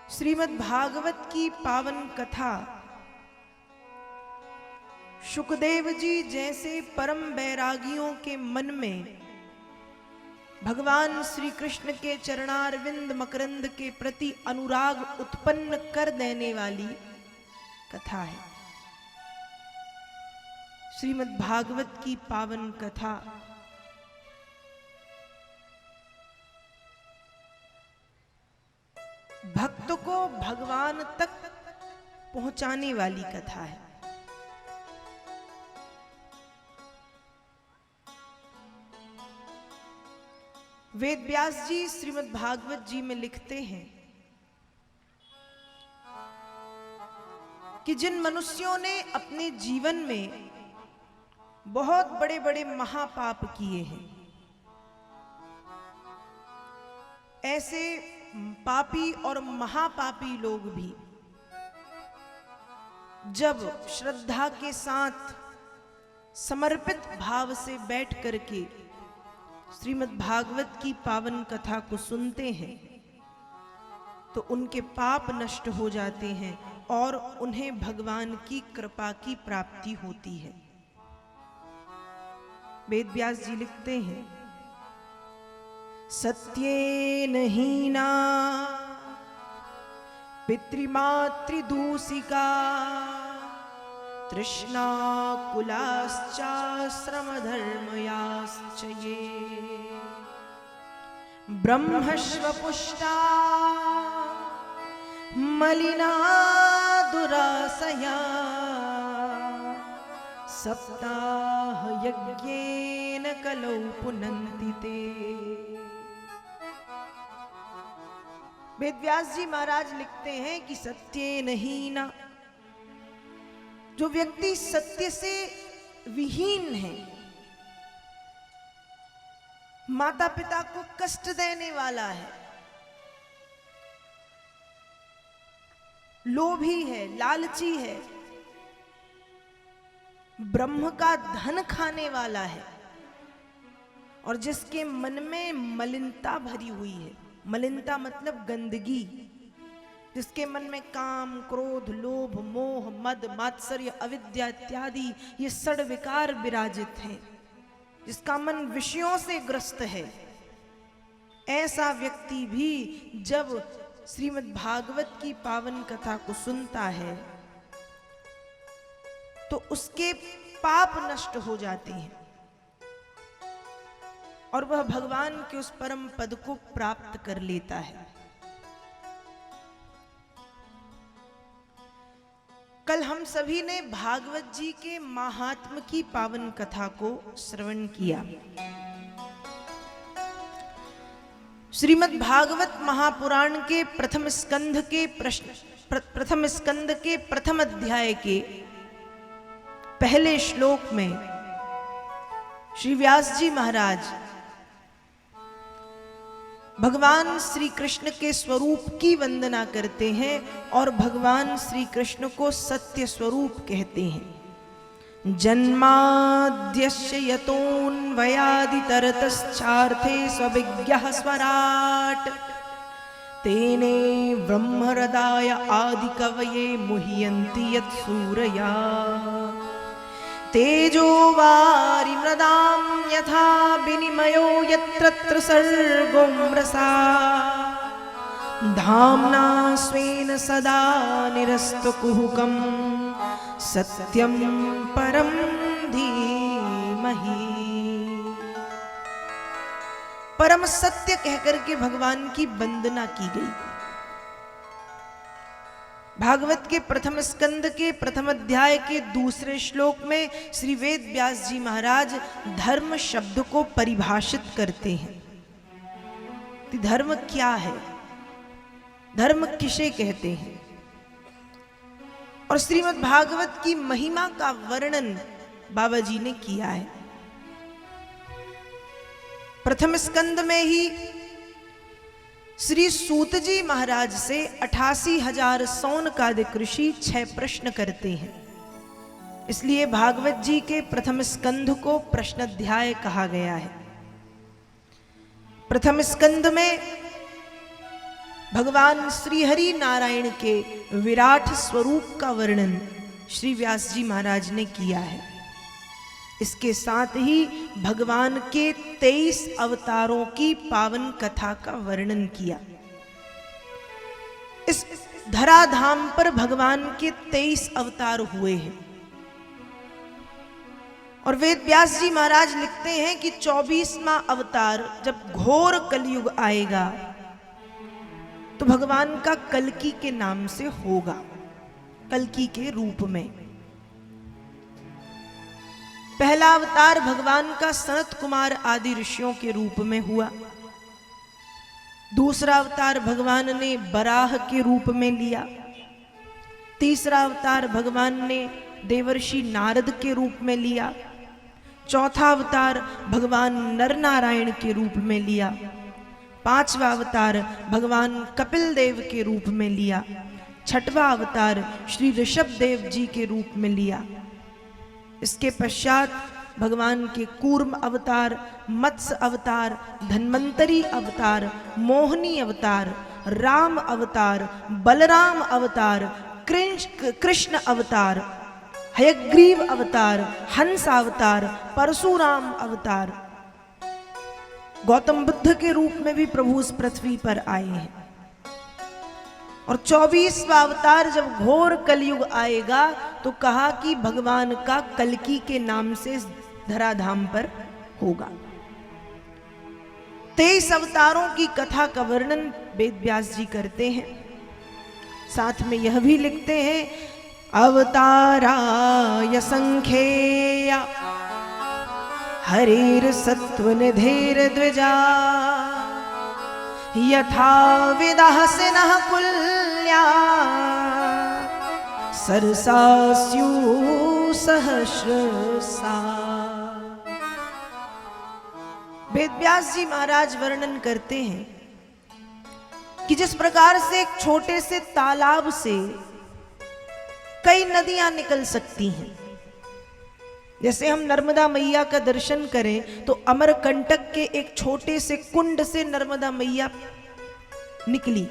श्रीमद् भागवत की पावन कथा शुकदेव जी जैसे परम बैरागियों के मन में भगवान श्री कृष्ण के चरणारविंद मकरंद के प्रति अनुराग उत्पन्न कर देने वाली कथा है। श्रीमद् भागवत की पावन कथा भक्त को भगवान तक पहुंचाने वाली कथा है। वेद व्यास जी श्रीमद् भागवत जी में लिखते हैं कि जिन मनुष्यों ने अपने जीवन में बहुत बड़े बड़े महापाप किए हैं, ऐसे पापी और महापापी लोग भी जब श्रद्धा के साथ समर्पित भाव से बैठ करके श्रीमद् भागवत की पावन कथा को सुनते हैं तो उनके पाप नष्ट हो जाते हैं और उन्हें भगवान की कृपा की प्राप्ति होती है। वेद व्यास जी लिखते हैं, सत्येन हीना पितृमातृदूषिका तृष्णा कुलाश्चाश्रमधर्मयाश्च ये ब्रह्मश्वपुष्टा मलिना दुरासया सप्ताह यज्ञेन कलौ पुनन्ति ते। वेद व्यास जी महाराज लिखते हैं कि सत्य नहीं ना, जो व्यक्ति सत्य से विहीन है, माता पिता को कष्ट देने वाला है, लोभी है, लालची है, ब्रह्म का धन खाने वाला है और जिसके मन में मलिनता भरी हुई है, मलिनता मतलब गंदगी, जिसके मन में काम, क्रोध, लोभ, मोह, मद, मात्सर्य, अविद्या इत्यादि ये षड विकार विराजित हैं, जिसका मन विषयों से ग्रस्त है, ऐसा व्यक्ति भी जब श्रीमद् भागवत की पावन कथा को सुनता है तो उसके पाप नष्ट हो जाते हैं और वह भगवान के उस परम पद को प्राप्त कर लेता है। कल हम सभी ने भागवत जी के महात्म की पावन कथा को श्रवण किया। श्रीमद् भागवत महापुराण के प्रथम स्कंध के प्रथम अध्याय के पहले श्लोक में श्री व्यास जी महाराज भगवान श्री कृष्ण के स्वरूप की वंदना करते हैं और भगवान श्री कृष्ण को सत्य स्वरूप कहते हैं। जन्माद्यस्य यतोऽन्वयादितरतश्चार्थे स्वविज्ञः स्वराट् तेने ब्रह्महृदाय आदिकवये मुह्यन्ति यत्सूरया तेजो वारि मृदां यथा विनिमयो यत्र त्रिसर्गो मृषा धाम्ना स्वेन सदा निरस्तकुहकं सत्यं परं धीमहि। परम सत्य कहकर के भगवान की वंदना की गई। भागवत के प्रथम स्कंद के प्रथम अध्याय के दूसरे श्लोक में श्री वेद व्यास जी महाराज धर्म शब्द को परिभाषित करते हैं कि धर्म क्या है, धर्म किसे कहते हैं, और श्रीमद् भागवत की महिमा का वर्णन बाबा जी ने किया है। प्रथम स्कंद में ही श्री सूत जी महाराज से 88,000 सौनकादिक ऋषि 6 प्रश्न करते हैं, इसलिए भागवत जी के प्रथम स्कंध को प्रश्न अध्याय कहा गया है। प्रथम स्कंद में भगवान श्री हरि नारायण के विराट स्वरूप का वर्णन श्री व्यास जी महाराज ने किया है। इसके साथ ही भगवान के 23 अवतारों की पावन कथा का वर्णन किया। इस धराधाम पर भगवान के 23 अवतार हुए हैं और वेद व्यास जी महाराज लिखते हैं कि 24वां अवतार जब घोर कलयुग आएगा तो भगवान का कल्की के नाम से होगा, कल्की के रूप में। पहला अवतार भगवान का सनत कुमार आदि ऋषियों के रूप में हुआ। दूसरा अवतार भगवान ने बराह के रूप में लिया। तीसरा अवतार भगवान ने देवर्षि नारद के रूप में लिया। चौथा अवतार भगवान नर नारायण के रूप में लिया। पांचवा अवतार भगवान कपिल देव के रूप में लिया। छठवां अवतार श्री ऋषभ देव जी के रूप में लिया। इसके पश्चात भगवान के कूर्म अवतार, मत्स्य अवतार, धन्वंतरी अवतार, मोहिनी अवतार, राम अवतार, बलराम अवतार, कृष्ण अवतार, हयग्रीव अवतार, हंस अवतार, परशुराम अवतार, गौतम बुद्ध के रूप में भी प्रभु इस पृथ्वी पर आए हैं। और 24वां अवतार जब घोर कलयुग आएगा तो कहा कि भगवान का कल्की के नाम से धराधाम पर होगा। 23 अवतारों की कथा का वर्णन वेद व्यास जी करते हैं। साथ में यह भी लिखते हैं, अवताराय संख्येया हरिर सत्वनिधेर द्विजा यथा विदः सिनः कुल्या सरसास्यु सहस्रसा। वेद व्यास जी महाराज वर्णन करते हैं कि जिस प्रकार से एक छोटे से तालाब से कई नदियां निकल सकती हैं, जैसे हम नर्मदा मैया का दर्शन करें तो अमरकंटक के एक छोटे से कुंड से नर्मदा मैया निकली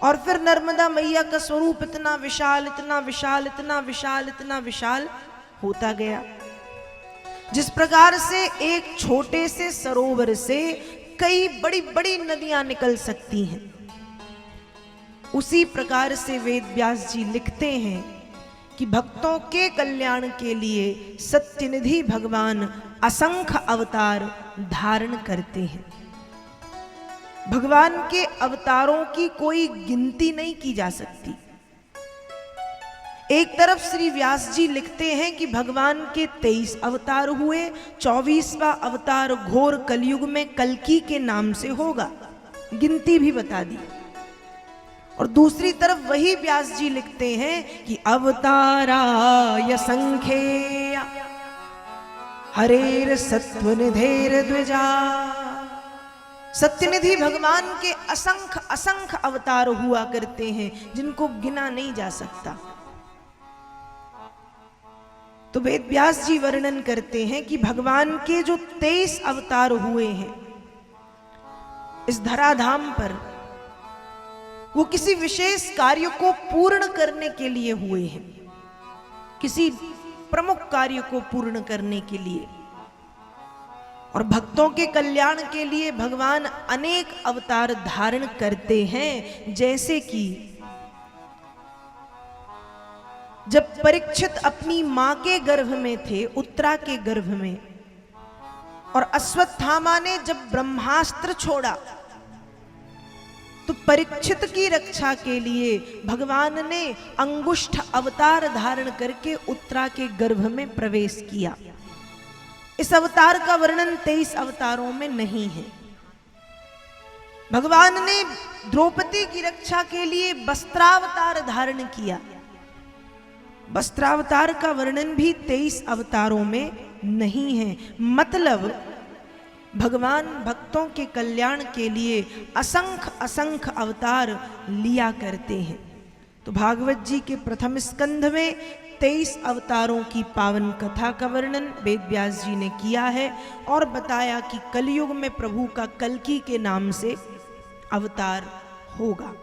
और फिर नर्मदा मैया का स्वरूप इतना विशाल, इतना विशाल, इतना विशाल, इतना विशाल होता गया। जिस प्रकार से एक छोटे से सरोवर से कई बड़ी बड़ी नदियां निकल सकती हैं, उसी प्रकार से वेद व्यास जी लिखते हैं कि भक्तों के कल्याण के लिए सत्यनिधि भगवान असंख्य अवतार धारण करते हैं। भगवान के अवतारों की कोई गिनती नहीं की जा सकती। एक तरफ श्री व्यास जी लिखते हैं कि भगवान के 23 अवतार हुए, 24वां अवतार घोर कलयुग में कल्की के नाम से होगा, गिनती भी बता दी। और दूसरी तरफ वही व्यास जी लिखते हैं कि अवताराय संख्येया हरेर सत्वनिधेर द्विजा। सत्यनिधि भगवान के असंख्य असंख्य अवतार हुआ करते हैं जिनको गिना नहीं जा सकता। तो वेद व्यास जी वर्णन करते हैं कि भगवान के जो 23 अवतार हुए हैं इस धराधाम पर, वो किसी विशेष कार्य को पूर्ण करने के लिए हुए हैं, किसी प्रमुख कार्य को पूर्ण करने के लिए। और भक्तों के कल्याण के लिए भगवान अनेक अवतार धारण करते हैं। जैसे कि जब परीक्षित अपनी मां के गर्भ में थे, उत्तरा के गर्भ में, और अश्वत्थामा ने जब ब्रह्मास्त्र छोड़ा तो परीक्षित की रक्षा के लिए भगवान ने अंगुष्ठ अवतार धारण करके उत्तरा के गर्भ में प्रवेश किया। इस अवतार का वर्णन 23 अवतारों में नहीं है। भगवान ने द्रौपदी की रक्षा के लिए वस्त्रावतार धारण किया। वस्त्रावतार का वर्णन भी 23 अवतारों में नहीं है। मतलब भगवान भक्तों के कल्याण के लिए असंख्य असंख्य अवतार लिया करते हैं। तो भागवत जी के प्रथम स्कंध में 23 अवतारों की पावन कथा का वर्णन वेद व्यास जी ने किया है और बताया कि कलयुग में प्रभु का कल्की के नाम से अवतार होगा।